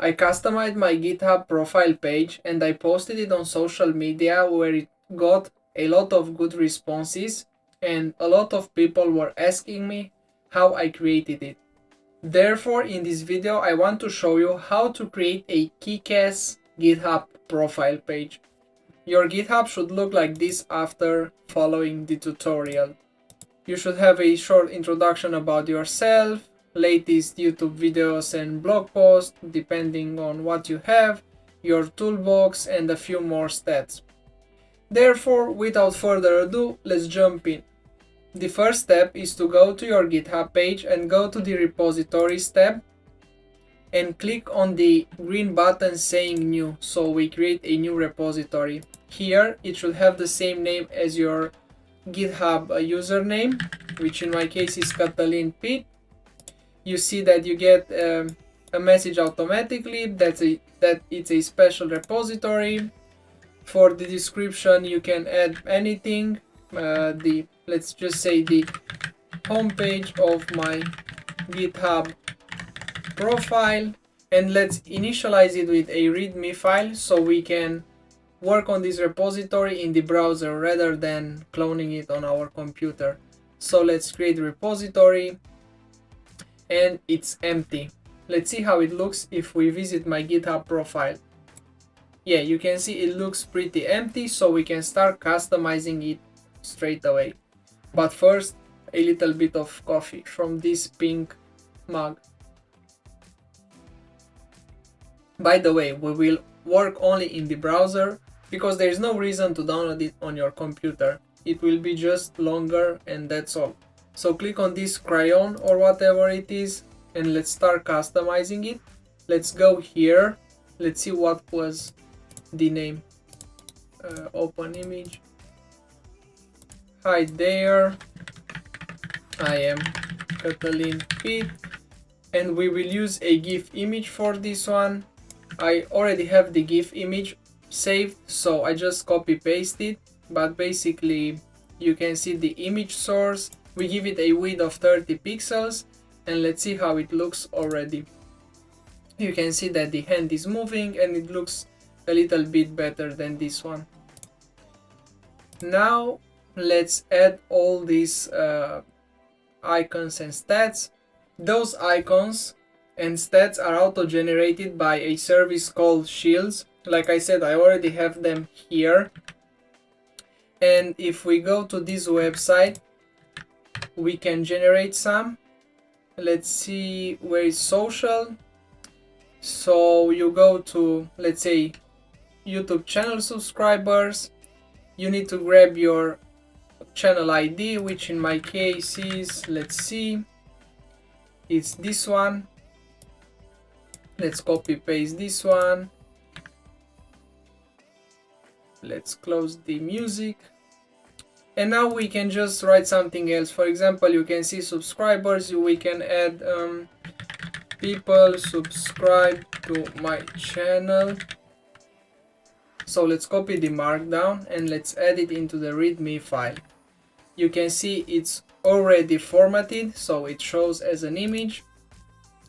I customized my GitHub profile page and I posted it on social media where it got a lot of good responses and a lot of people were asking me how I created it. Therefore, in this video, I want to show you how to create a Kickass GitHub profile page. Your GitHub should look like this after following the tutorial. You should have a short introduction about yourself, latest YouTube videos and blog posts depending on what you have, your toolbox and a few more stats. Therefore, without further ado, let's jump in. The first step is to go to your GitHub page and go to the repositories tab and click on the green button saying new, so we create a new repository. Here it should have the same name as your GitHub username, which in my case is Catalin Pete. You see that you get a message automatically that it's a special repository. For the description you can add anything. Let's just say the homepage of my GitHub profile, and let's initialize it with a README file so we can work on this repository in the browser rather than cloning it on our computer. So let's create a repository and it's empty. Let's see how it looks if we visit my GitHub profile. Yeah, you can see it looks pretty empty, so we can start customizing it straight away. But first, a little bit of coffee from this pink mug. By the way, we will work only in the browser because there is no reason to download it on your computer. It will be just longer and that's all. So click on this crayon or whatever it is and let's start customizing it. Let's go here. Let's see what was the name. Open image. Hi there. I am Catalin Pete and we will use a GIF image for this one. I already have the GIF image saved, so I just copy paste it, but basically you can see the image source. We give it a width of 30 pixels and let's see how it looks already. You can see that the hand is moving and it looks a little bit better than this one. Now let's add all these icons and stats. Those icons and stats are auto-generated by a service called Shields. Like I said, I already have them here. And if we go to this website, we can generate some. Let's see where is social. So you go to, let's say, YouTube channel subscribers. You need to grab your channel ID, which in my case is, let's see, it's this one. Let's copy paste this one. Let's close the music. And now we can just write something else. For example, you can see subscribers. We can add people subscribe to my channel. So let's copy the markdown and let's add it into the README file. You can see it's already formatted, so it shows as an image.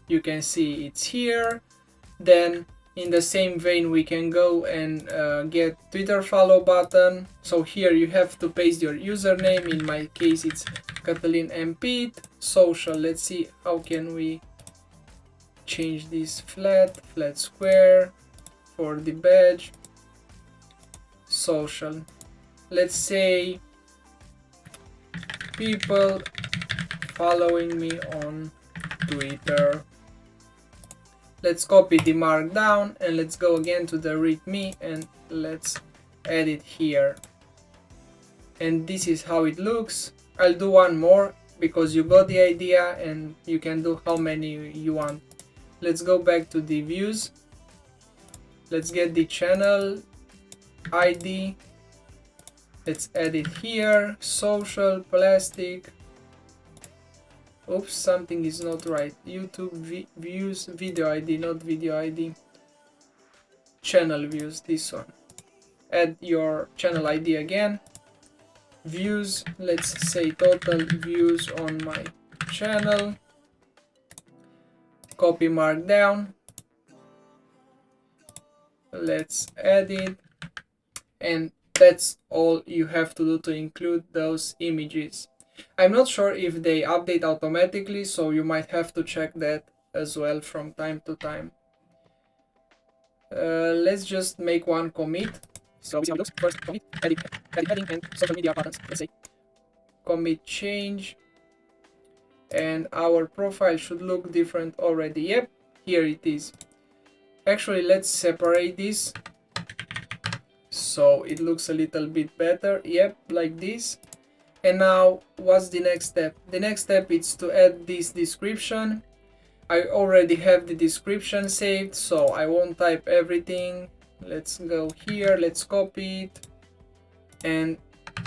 You can see it's here. Then in the same vein we can go and get Twitter follow button. So here you have to paste your username. In my case it's Catalin M. Pete. Social, let's see how can we change this flat square for the badge. Social, let's say people following me on Twitter. Let's copy the markdown and let's go again to the README and let's add it here. And this is how it looks. I'll do one more because you got the idea and you can do how many you want. Let's go back to the views. Let's get the channel ID. Let's add it here. Social, plastic. Oops, something is not right. YouTube views, video ID, not video ID. Channel views, this one. Add your channel ID again. Views, let's say total views on my channel. Copy markdown. Let's add it, and that's all you have to do to include those images. I'm not sure if they update automatically, so you might have to check that as well from time to time. Let's just make one commit. So we see how it looks. First commit, edit heading and social media buttons. Let's say commit change, and our profile should look different already. Yep, here it is. Actually, let's separate this so it looks a little bit better. Yep, like this. And now what's the next step? The next step is to add this description. I already have the description saved, so I won't type everything. Let's go here, let's copy it, and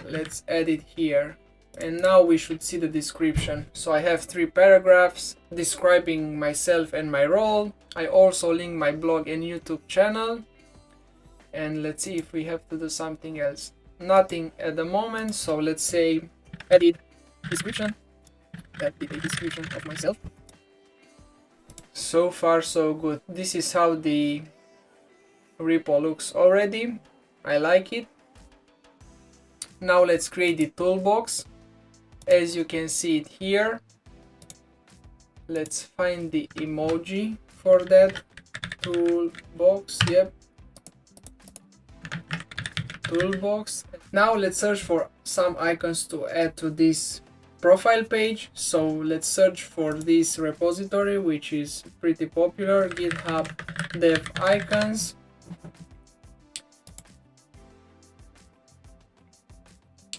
let's add it here. And now we should see the description. So I have 3 paragraphs describing myself and my role. I also link my blog and YouTube channel. And let's see if we have to do something else. Nothing at the moment, so let's say edit description. Edit a description of myself. So far so good. This is how the repo looks already. I like it. Now let's create the toolbox. As you can see it here. Let's find the emoji for that. Toolbox, yep. Toolbox. Now let's search for some icons to add to this profile page. So let's search for this repository, which is pretty popular, GitHub Dev Icons.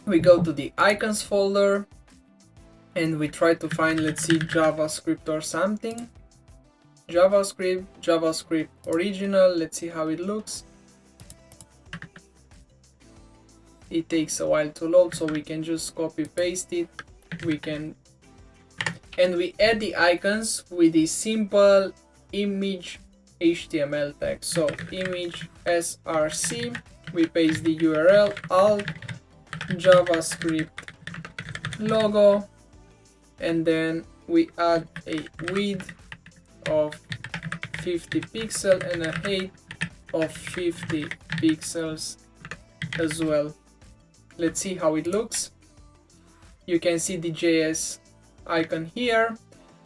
We go to the icons folder and we try to find, let's see, JavaScript or something. JavaScript original. Let's see how it looks. It takes a while to load, so we can just copy paste it. And we add the icons with the simple image HTML tag. So image src, we paste the URL, alt, JavaScript logo, and then we add a width of 50 pixels and a height of 50 pixels as well. Let's see how it looks. You can see the JS icon here.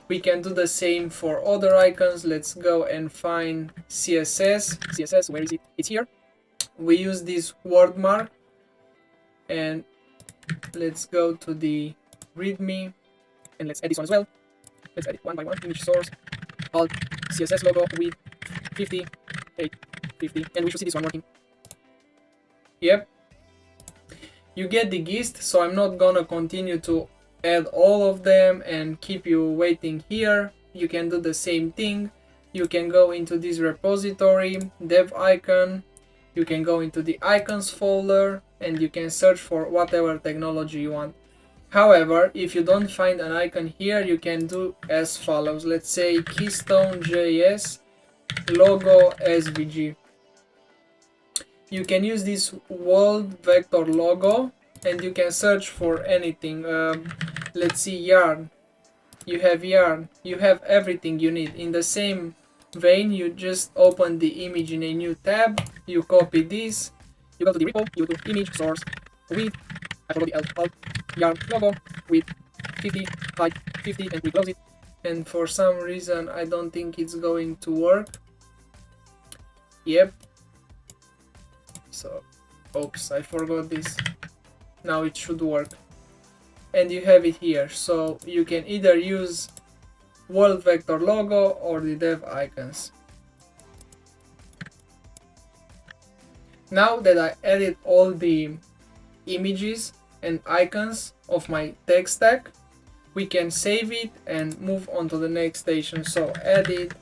We can do the same for other icons. Let's go and find CSS, where is it? It's here. We use this word mark, and let's go to the README and let's add this one as well. Let's add it one by one. Image source, alt, CSS logo with 50, 8, 50, and we should see this one working. Yep. You get the gist, so I'm not gonna continue to add all of them and keep you waiting here. You can do the same thing. You can go into this repository, dev icon. You can go into the icons folder and you can search for whatever technology you want. However, if you don't find an icon here, you can do as follows. Let's say Keystone.js logo SVG. You can use this world vector logo and you can search for anything. Let's see, yarn. You have yarn. You have everything you need. In the same vein, you just open the image in a new tab. You copy this. You go to the repo. You do image source with, I forgot the alt, yarn logo with 50, height 50, and we close it. And for some reason, I don't think it's going to work. Yep. So, oops, I forgot this. Now it should work. And you have it here. So you can either use world vector logo or the dev icons. Now that I added all the images and icons of my tech stack, we can save it and move on to the next station. So edit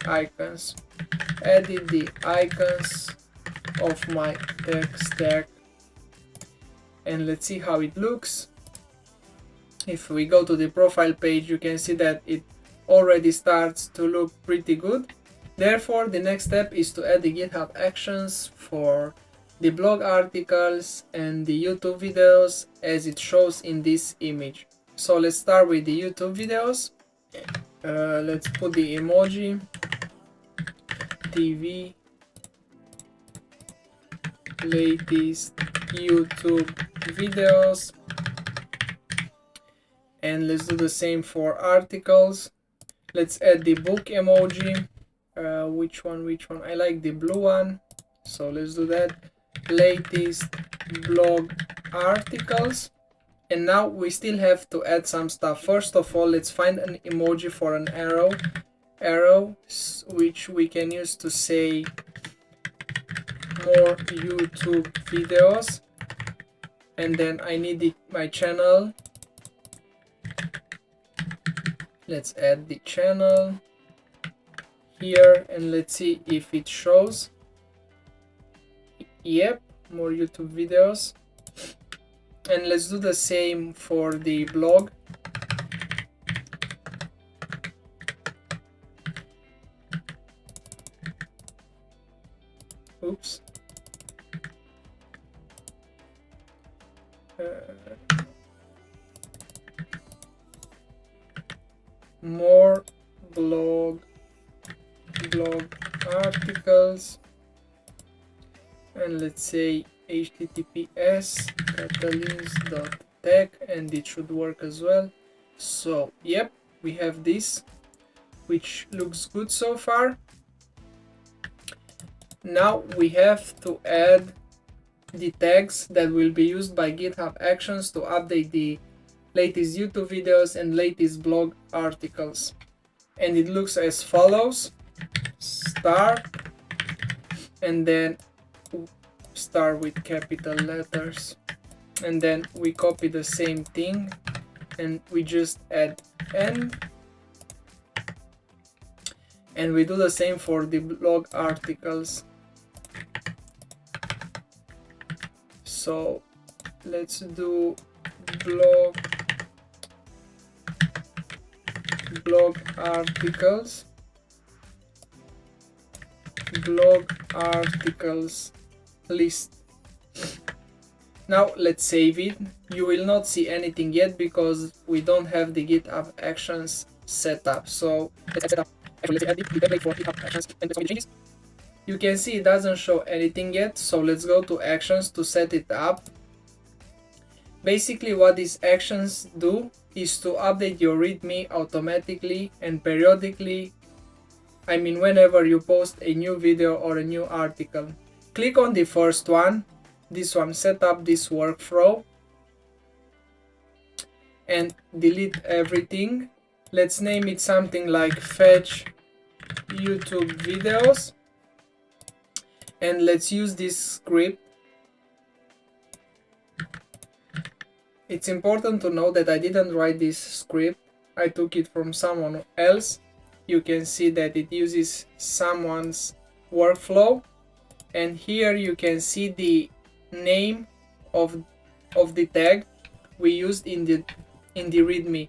icons. Edit the icons of my tech stack, and let's see how it looks. If we go to the profile page, you can see that it already starts to look pretty good. Therefore, the next step is to add the GitHub Actions for the blog articles and the YouTube videos as it shows in this image. So let's start with the YouTube videos. Let's put the emoji TV latest YouTube videos, and let's do the same for articles. Let's add the book emoji. Which one? I like the blue one, so let's do that. Latest blog articles. And now we still have to add some stuff. First of all, let's find an emoji for an arrow, which we can use to say more YouTube videos. And then I need my channel. Let's add the channel here, and let's see if it shows. Yep, more YouTube videos. And let's do the same for the blog. Oops. More blog articles, and let's say https catalyst.tech, and it should work as well. So yep, we have this, which looks good so far. Now we have to add the tags that will be used by GitHub Actions to update the latest YouTube videos and latest blog articles. And it looks as follows: star, and then star with capital letters, and then we copy the same thing and we just add end, and we do the same for the blog articles. So let's do blog articles list. Now let's save it. You will not see anything yet because we don't have the GitHub Actions set up. So let's set up. Actually, let's add the template for GitHub Actions and let's make changes. You can see it doesn't show anything yet, so let's go to Actions to set it up. Basically what these actions do is to update your README automatically and periodically. I mean, whenever you post a new video or a new article. Click on the first one, this one, set up this workflow, and delete everything. Let's name it something like fetch YouTube videos, and let's use this script. It's important to know that I didn't write this script, I took it from someone else. You can see that it uses someone's workflow, and here you can see the name of the tag we used in the README.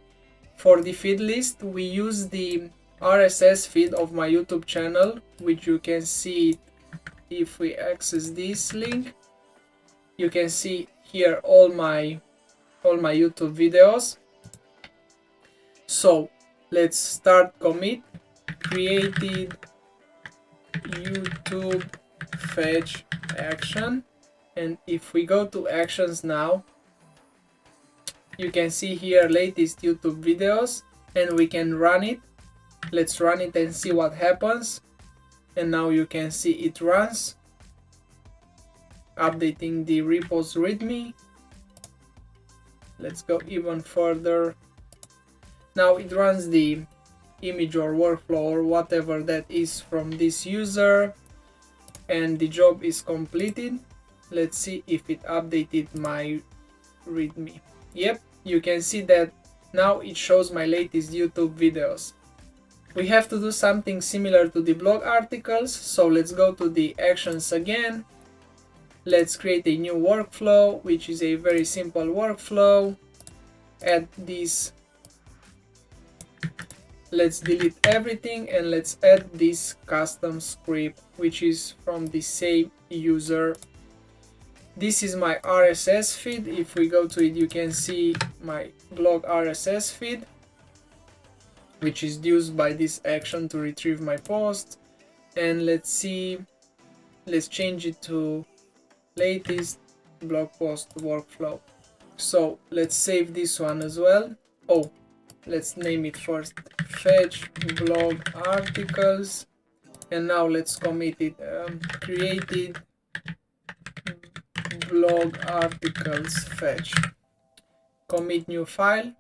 For the feed list, we use the RSS feed of my YouTube channel, which you can see if we access this link. You can see here all my YouTube videos. So let's start commit created YouTube fetch action, and if we go to actions now, you can see here latest YouTube videos, and we can run it. Let's run it and see what happens. And now you can see it runs, updating the repos README. Let's go even further. Now it runs the image or workflow or whatever that is from this user, and the job is completed. Let's see if it updated my README. Yep, you can see that now it shows my latest YouTube videos. We have to do something similar to the blog articles, so let's go to the actions again. Let's create a new workflow, which is a very simple workflow. Add this. Let's delete everything and let's add this custom script, which is from the same user. This is my RSS feed. If we go to it, you can see my blog RSS feed, which is used by this action to retrieve my post. And let's see, let's change it to latest blog post workflow. So let's save this one as well. Oh, let's name it first, fetch blog articles, and now let's commit it, created blog articles fetch, commit new file.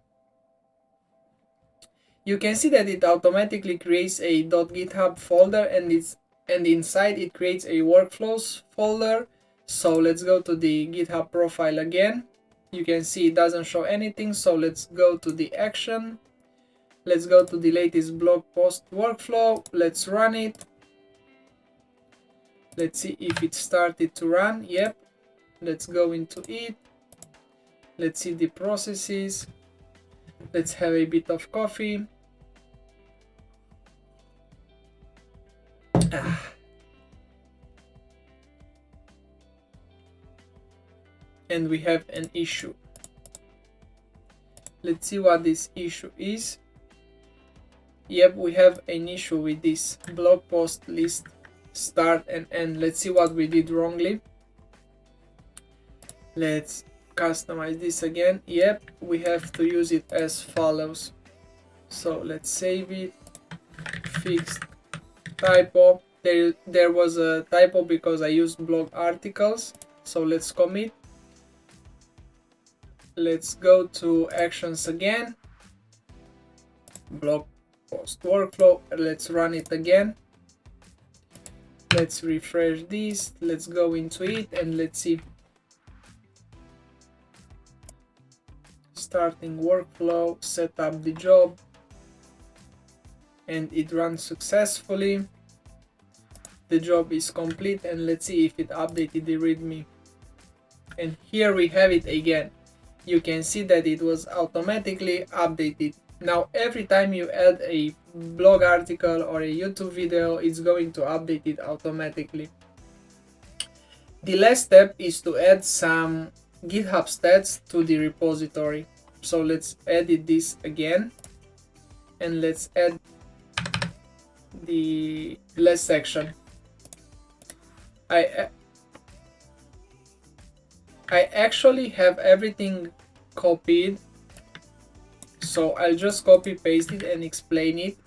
You can see that it automatically creates a .github folder, and inside it creates a workflows folder. So let's go to the GitHub profile again. You can see it doesn't show anything, so let's go to the action. Let's go to the latest blog post workflow. Let's run it. Let's see if it started to run. Yep. Let's go into it. Let's see the processes. Let's have a bit of coffee. And we have an issue. Let's see what this issue is. Yep, we have an issue with this blog post list start and end. Let's see what we did wrongly. Let's customize this again. Yep, we have to use it as follows. So let's save it. Fixed typo. There was a typo because I used blog articles. So let's commit. Let's go to actions again. Blog post workflow. Let's run it again. Let's refresh this. Let's go into it and let's see. Starting workflow, set up the job, and it runs successfully. The job is complete, and let's see if it updated the README. And here we have it again. You can see that it was automatically updated. Now every time you add a blog article or a YouTube video, it's going to update it automatically. The last step is to add some GitHub stats to the repository. So let's edit this again and let's add the last section. I actually have everything copied, so I'll just copy paste it and explain it.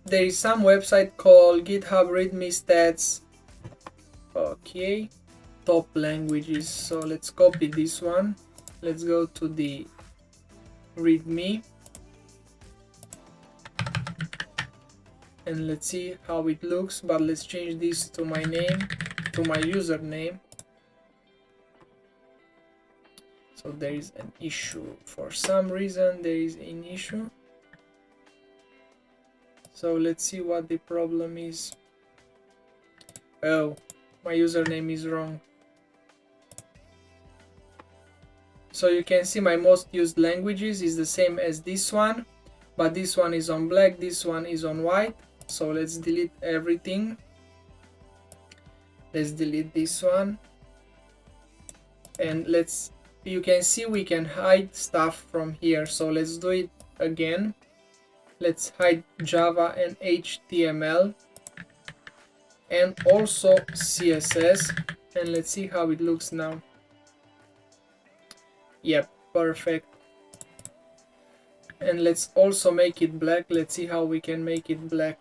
There is some website called GitHub README stats. Okay, top languages. So let's copy this one. Let's go to the README and let's see how it looks, but let's change this to my name, to my username. So there is an issue. For some reason there is an issue. So let's see what the problem is. Oh, my username is wrong. So you can see my most used languages is the same as this one, but this one is on black, this one is on white. So let's delete everything. Let's delete this one. And you can see we can hide stuff from here. So let's do it again. Let's hide Java and HTML and also CSS, and let's see how it looks now. Yep, perfect. And let's also make it black. Let's see how we can make it black.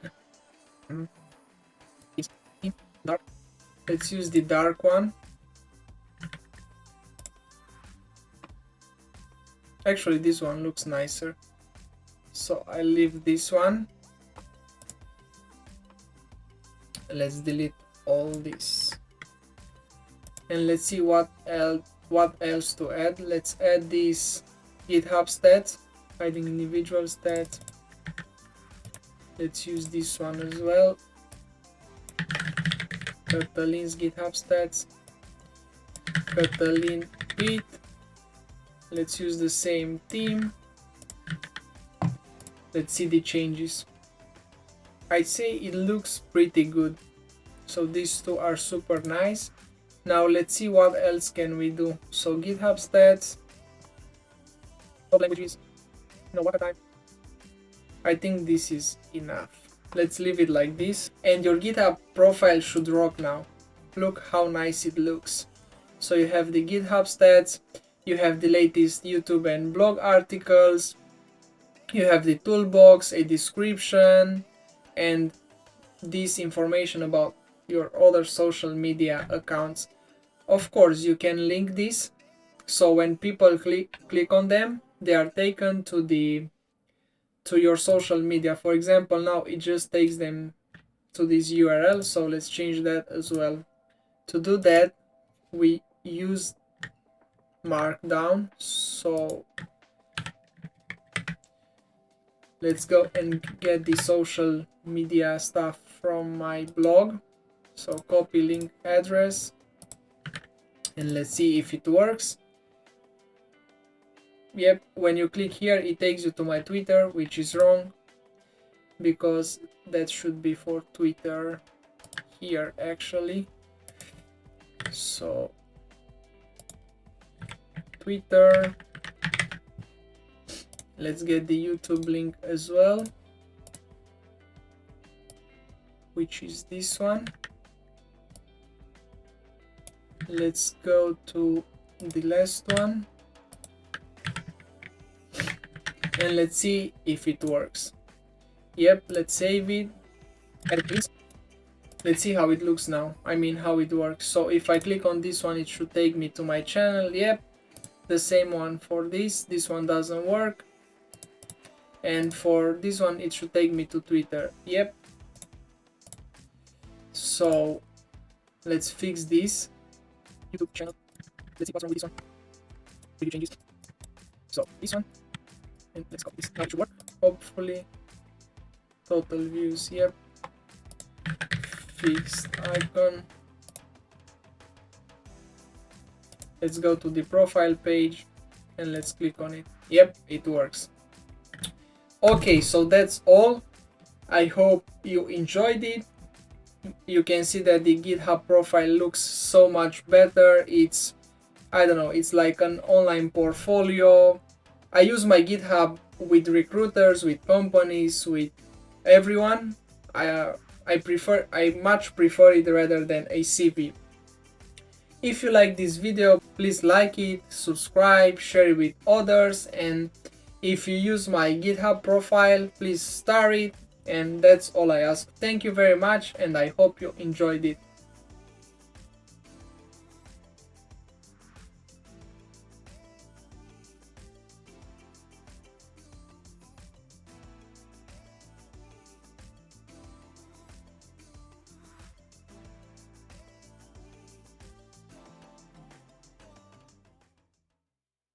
Dark. Let's use the dark one. Actually, this one looks nicer, so I'll leave this one. Let's delete all this and let's see what else to add. Let's add these GitHub stats, hiding individual stats. Let's use this one as well. Catalin's GitHub stats, Catalin Pete. Let's use the same theme. Let's see the changes. I'd say it looks pretty good. So these two are super nice. Now let's see what else can we do. So GitHub stats, top languages, what a time. I think this is enough. Let's leave it like this. And your GitHub profile should rock now. Look how nice it looks. So you have the GitHub stats, you have the latest YouTube and blog articles, you have the toolbox, a description, and this information about your other social media accounts. Of course, you can link this, so when people click on them, they are taken to your social media. For example, now it just takes them to this URL, so let's change that as well. To do that, we use Markdown. So let's go and get the social media stuff from my blog. So copy link address, and let's see if it works. Yep, when you click here, it takes you to my Twitter, which is wrong, because that should be for Twitter here actually. So Twitter, let's get the YouTube link as well, which is this one. Let's go to the last one, and let's see if it works. Yep, let's save it. Let's see how it looks now. I mean, how it works. So if I click on this one, it should take me to my channel. Yep, the same one for this. This one doesn't work. And for this one, it should take me to Twitter. Yep. So let's fix this. YouTube channel. Let's see what's wrong with this one. Will you change this? So this one. And let's copy this. Now it should work. Hopefully. Total views. Yep. Fixed icon. Let's go to the profile page and let's click on it. Yep, it works. Okay, so that's all. I hope you enjoyed it. You can see that the GitHub profile looks so much better. It's, I don't know, it's like an online portfolio. I use my GitHub with recruiters, with companies, with everyone. I much prefer it rather than a CV. If you like this video, please like it, subscribe, share it with others, and if you use my GitHub profile, please star it, and that's all I ask. Thank you very much, and I hope you enjoyed it.